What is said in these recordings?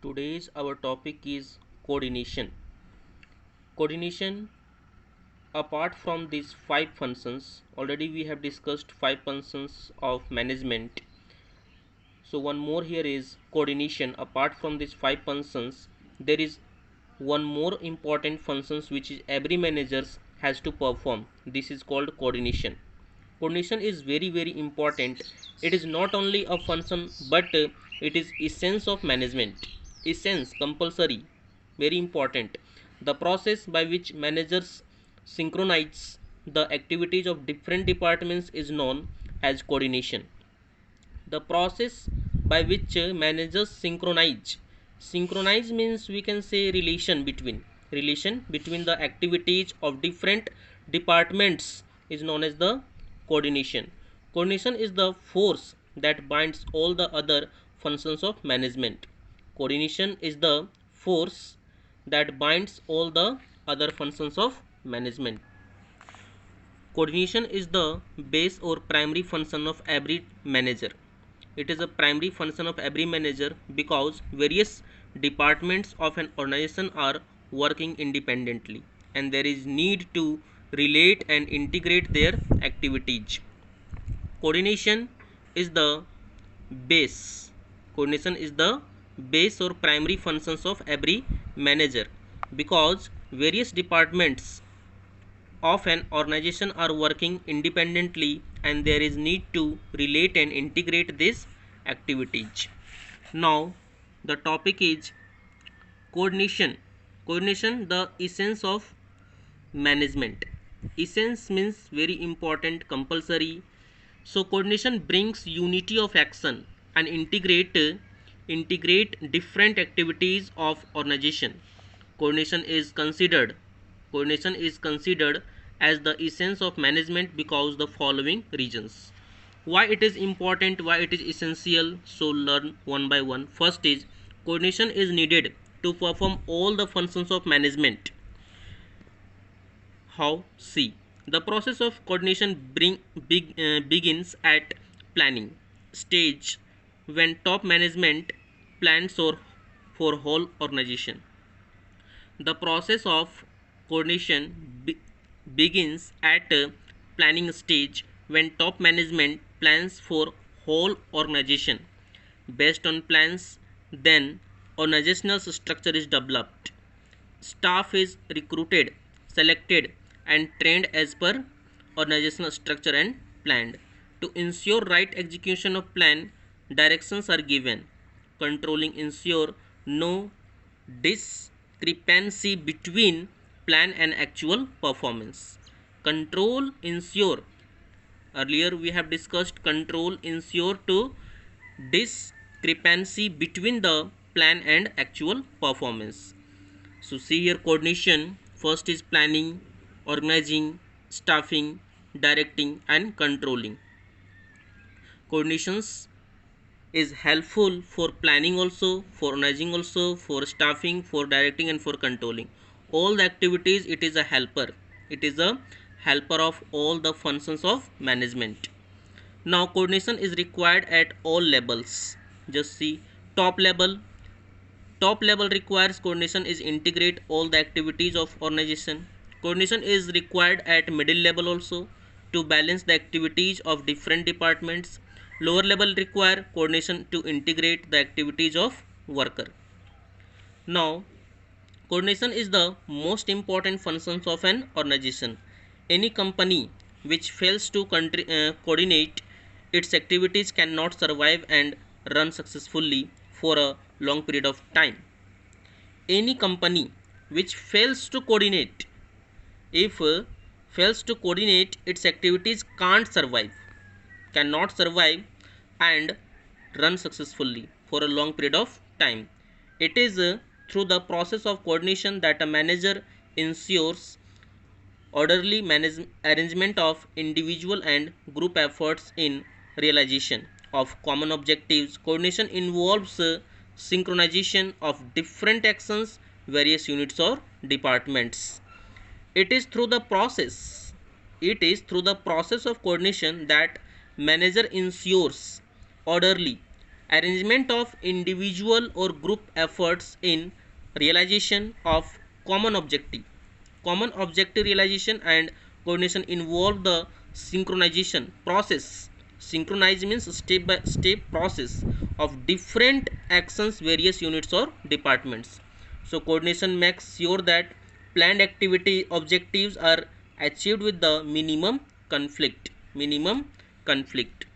Today's our topic is coordination. Coordination, apart from these five functions, already we have discussed five functions of management. So one more here is coordination. Apart from these five functions, there is one more important functions which is every manager has to perform. This is called coordination. Coordination is very important. It is not only a function, but it is essence of management. Essence, compulsory, very important. The process by which managers synchronize the activities of different departments is known as coordination. The process by which managers synchronize means we can say relation between the activities of different departments is known as the coordination is the force that binds all the other functions of management. Coordination is the force that binds all the other functions of management. Coordination is the base or primary function of every manager. It is a primary function of every manager because various departments of an organization are working independently and there is need to relate and integrate their activities. Coordination is the base. Coordination is the base or primary functions of every manager because various departments of an organization are working independently and there is need to relate and integrate these activities. Now the topic is coordination. Coordination, the essence of management. Essence means very important, compulsory. So coordination brings unity of action and integrate different activities of organization. Coordination is considered as the essence of management because the following reasons. Why it is important, why it is essential, so learn one by one. First is coordination is needed to perform all the functions of management. How? See, the process of coordination begins at planning stage when top management plans for whole organization. The process of coordination begins at a planning stage when top management plans for whole organization. Based on plans, then organizational structure is developed. Staff is recruited, selected, and trained as per organizational structure and planned. To ensure right execution of plan, directions are given. Controlling ensure no discrepancy between plan and actual performance. Control ensure, earlier we have discussed, control ensure to discrepancy between the plan and actual performance. So see here coordination, first is planning, organizing, staffing, directing and controlling. Coordinations is helpful for planning also, for organizing also, for staffing, for directing and for controlling. All the activities it is a helper. It is a helper of all the functions of management. Now coordination is required at all levels. Just see top level. Top level requires coordination is integrate all the activities of organization. Coordination is required at middle level also to balance the activities of different departments. Lower level require coordination to integrate the activities of worker. Now coordination is the most important functions of an organization. Any company which fails to coordinate its activities cannot survive and run successfully for a long period of time. Any company which fails to coordinate, if fails to coordinate its activities cannot survive and run successfully for a long period of time. It is through the process of coordination that a manager ensures orderly arrangement of individual and group efforts in realization of common objectives. Coordination involves synchronization of different actions, various units or departments. It is through the process of coordination that manager ensures orderly Arrangement of individual or group efforts in realization of common objective. Common objective realization and coordination involve the synchronization process. Synchronize means step by step process of different actions, various units or departments. So coordination makes sure that planned activity objectives are achieved with the minimum conflict. Minimum conflict.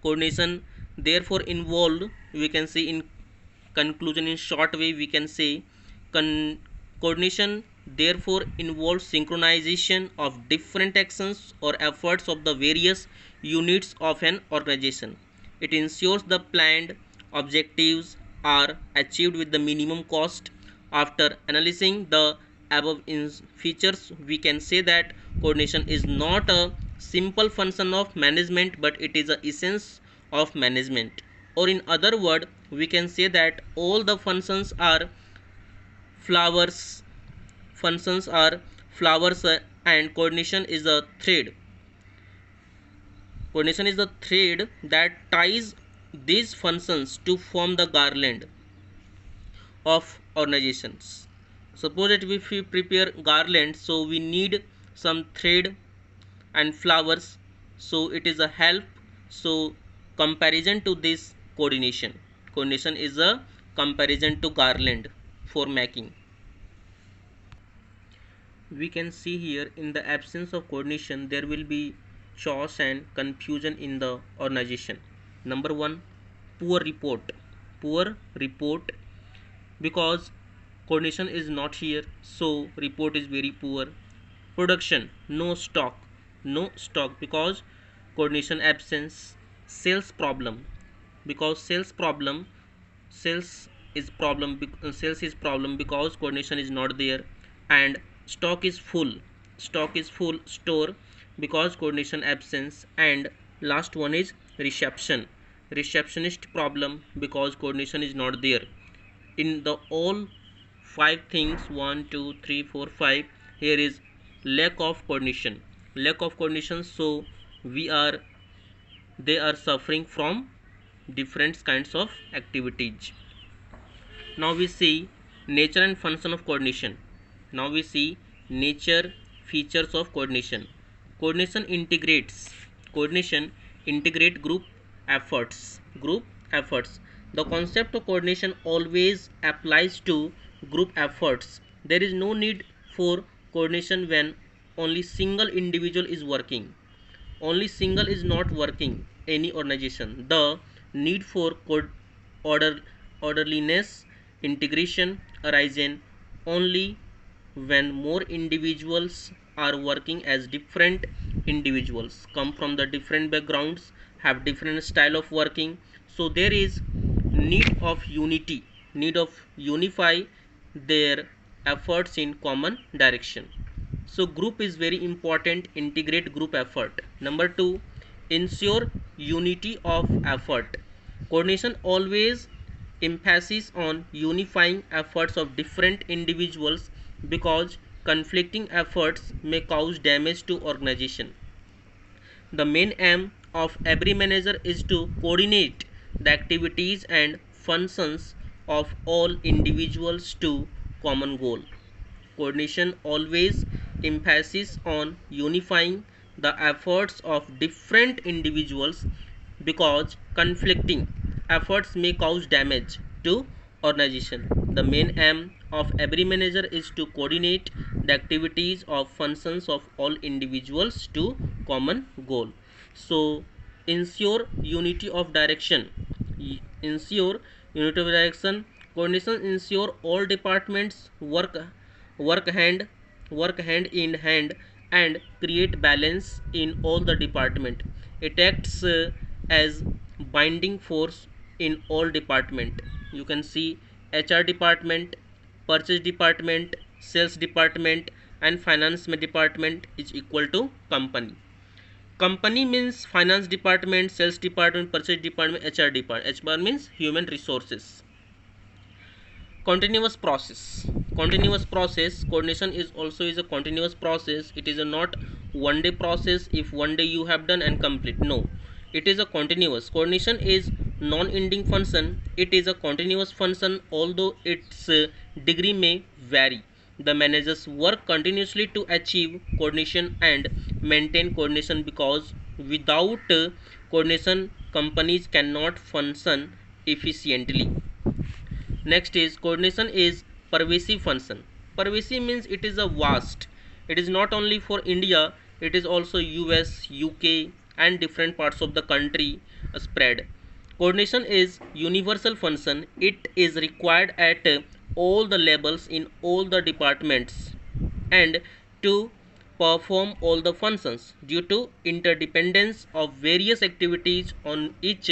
Coordination therefore involved, we can say in conclusion, in short way we can say coordination therefore involves synchronization of different actions or efforts of the various units of an organization. It ensures the planned objectives are achieved with the minimum cost. After analyzing the above features, we can say that coordination is not a simple function of management, but it is a essence of management. Or in other word, we can say that all the functions are flowers. Functions are flowers, and coordination is a thread. Coordination is the thread that ties these functions to form the garland of organizations. Suppose that if we prepare garland, so we need some thread and flowers, so it is a help. So comparison to this coordination. Coordination is a comparison to garland for making. We can see here, in the absence of coordination there will be chaos and confusion in the organization. Number one, poor report. Poor report, because coordination is not here, so report is very poor. Production, no stock. No stock because coordination absence. Sales problem, because sales is problem because coordination is not there. And stock is full. Stock is full store because coordination absence. And last one is receptionist problem because coordination is not there. In the all five things, 1 2 3 4 5, here is lack of coordination. So we are they are suffering from different kinds of activities. Now we see nature and function of coordination. Now we see nature, features of coordination. Coordination integrate group efforts. The concept of coordination always applies to group efforts. There is no need for coordination when only single individual is working. Only single is not working any organization. The need for order orderliness integration arises only when more individuals are working, as different individuals come from the different backgrounds, have different style of working. So there is need of unify their efforts in common direction. So group is very important. Integrate group effort. Number two, ensure unity of effort. Coordination always emphasis on unifying efforts of different individuals, because conflicting efforts may cause damage to organization. The main aim of every manager is to coordinate the activities and functions of all individuals to common goal. Coordination always emphasis on unifying the efforts of different individuals, because conflicting efforts may cause damage to organization. The main aim of every manager is to coordinate the activities of functions of all individuals to common goal. So ensure unity of direction. Ensure unity of direction. Coordination ensure all departments work hand in hand and create balance in all the department. It acts as binding force in all department. You can see HR department, purchase department, sales department, and finance department is equal to company. Company means finance department, sales department, purchase department, HR department. HR means human resources. Continuous process. Coordination is also a continuous process. It is a not one day process. If one day you have done and complete, no, it is a continuous. Coordination is non-ending function. It is a continuous function, although its degree may vary. The managers work continuously to achieve coordination and maintain coordination, because without coordination companies cannot function efficiently. Next is coordination is pervasive function. Pervasive means it is a vast. It is not only for India, it is also US, UK and different parts of the country spread. Coordination is universal function. It is required at all the levels in all the departments and to perform all the functions due to interdependence of various activities on each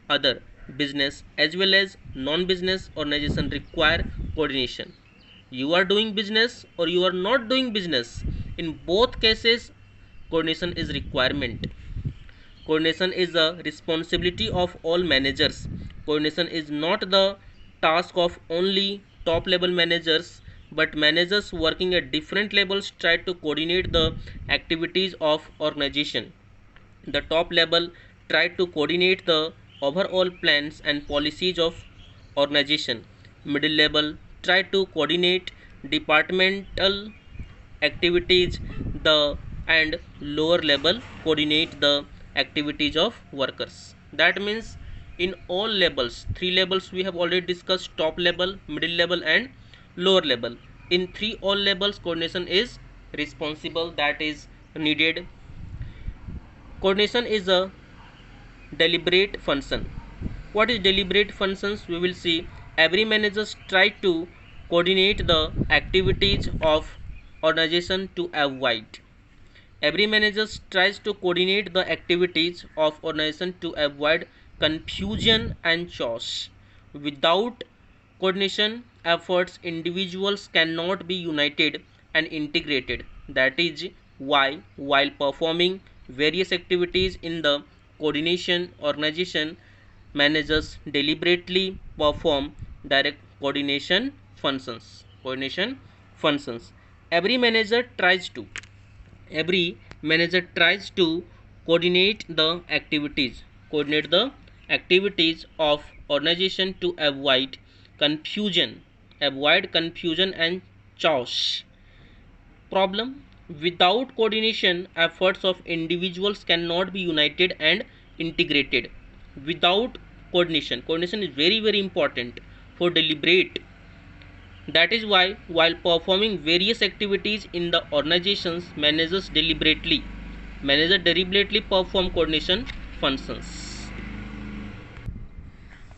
other. Business as well as non-business organization require coordination. You are doing business or you are not doing business, in both cases coordination is requirement. Coordination is a responsibility of all managers. Coordination is not the task of only top level managers, but managers working at different levels try to coordinate the activities of organization. The top level try to coordinate the overall plans and policies of organization. Middle level try to coordinate departmental activities. The and lower level coordinate the activities of workers. That means in all levels, three levels we have already discussed: top level, middle level and lower level. In three all levels coordination is responsible, that is needed. Coordination is a deliberate function. What is deliberate functions? We will see. Every manager try to coordinate the activities of organization to avoid. Every manager tries to coordinate the activities of organization to avoid confusion and chaos. Without coordination efforts, individuals cannot be united and integrated. That is why, while performing various activities in the coordination organization, managers deliberately perform direct coordination functions. Every manager tries to every manager tries to coordinate the activities of organization to avoid confusion and chaos. Problem: without coordination efforts of individuals cannot be united and integrated. Without coordination is very important for deliberate. That is why, while performing various activities in the organizations, manager deliberately perform coordination functions.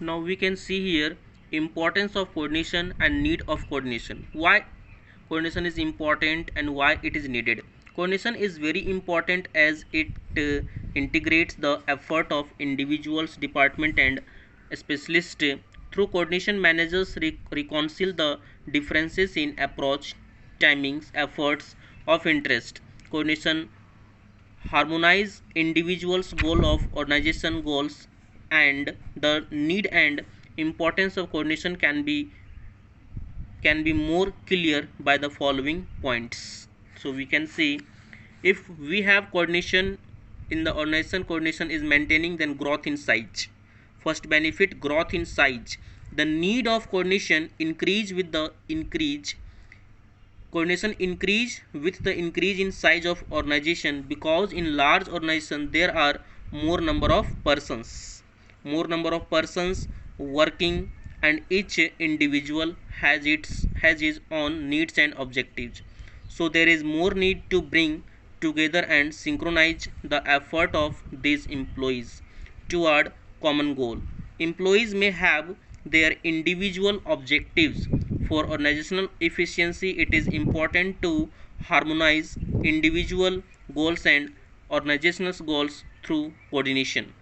Now we can see here importance of coordination and need of coordination. Why coordination is important and why it is needed. Coordination is very important as it integrates the effort of individuals, department and specialists. Through coordination, managers reconcile the differences in approach, timings, efforts of interest. Coordination harmonize individuals' goal of organization goals, and the need and importance of coordination can be more clear by the following points. So we can see, if we have coordination in the organization, coordination is maintaining then growth in size. First benefit, growth in size. The need of coordination increase with the increase in size of organization, because in large organization there are more number of persons working, and each individual has his own needs and objectives. So there is more need to bring together and synchronize the effort of these employees toward common goal. Employees may have their individual objectives. For organizational efficiency, it is important to harmonize individual goals and organizational goals through coordination.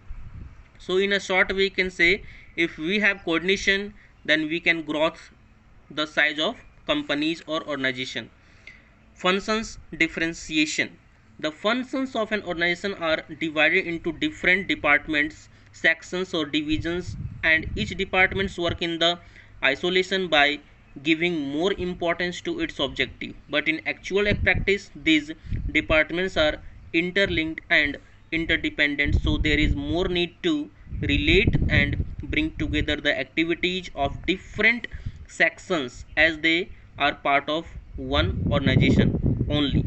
So in a short, we can say, if we have coordination, then we can grow the size of companies or organization. Functions differentiation. The functions of an organization are divided into different departments, sections or divisions, and each departments work in the isolation by giving more importance to its objective. But in actual practice, these departments are interlinked and interdependent, so there is more need to relate and bring together the activities of different sections as they are part of one organization only.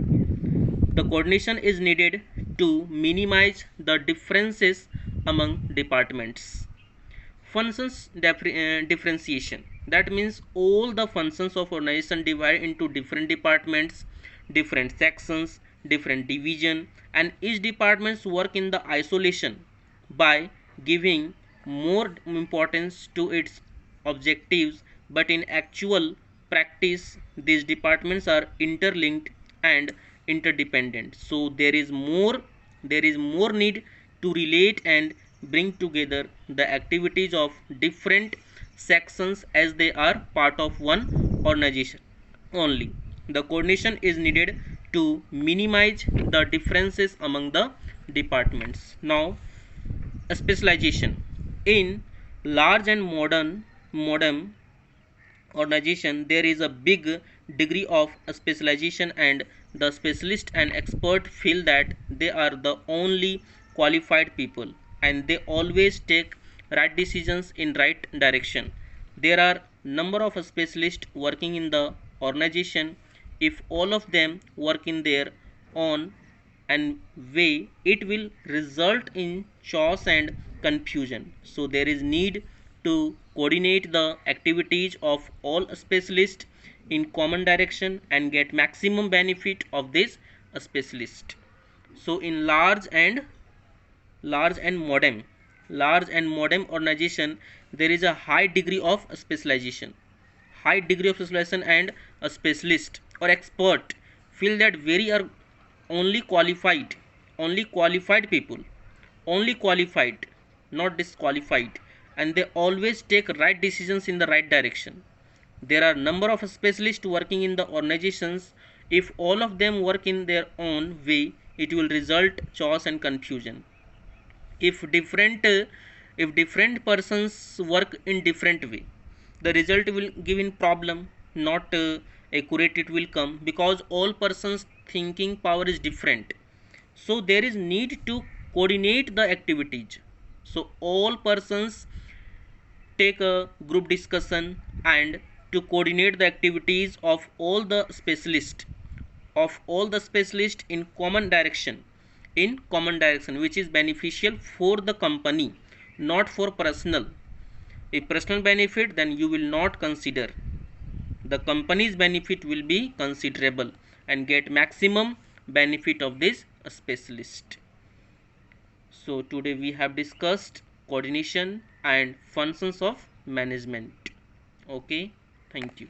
The coordination is needed to minimize the differences among departments. Functions differentiation, that means all the functions of organization divide into different departments, different sections, different division, and each departments work in the isolation by giving more importance to its objectives, but in actual practice these departments are interlinked and interdependent. So there is more need to relate and bring together the activities of different sections as they are part of one organization only. The coordination is needed to minimize the differences among the departments. Now, specialization. In large and modern organization, there is a big degree of specialization, and the specialist and expert feel that they are the only qualified people and they always take right decisions in right direction. There are number of specialists working in the organization. If all of them work in their own and way, it will result in chaos and confusion. So there is need to coordinate the activities of all specialists in common direction and get maximum benefit of this specialist. So in large and modern organization, there is a high degree of specialization, and a specialist or expert feel that very are only qualified people, only qualified, not disqualified, and they always take right decisions in the right direction. There are number of specialists working in the organizations. If all of them work in their own way, it will result chaos and confusion. If different persons work in different way, the result will give in problem, not accurate it will come, because all persons thinking power is different. So there is need to coordinate the activities. So all persons take a group discussion and to coordinate the activities of all the specialists in common direction, which is beneficial for the company, not for personal. If personal benefit, then you will not consider. The company's benefit will be considerable and get maximum benefit of this specialist. So today we have discussed coordination and functions of management. Okay, thank you.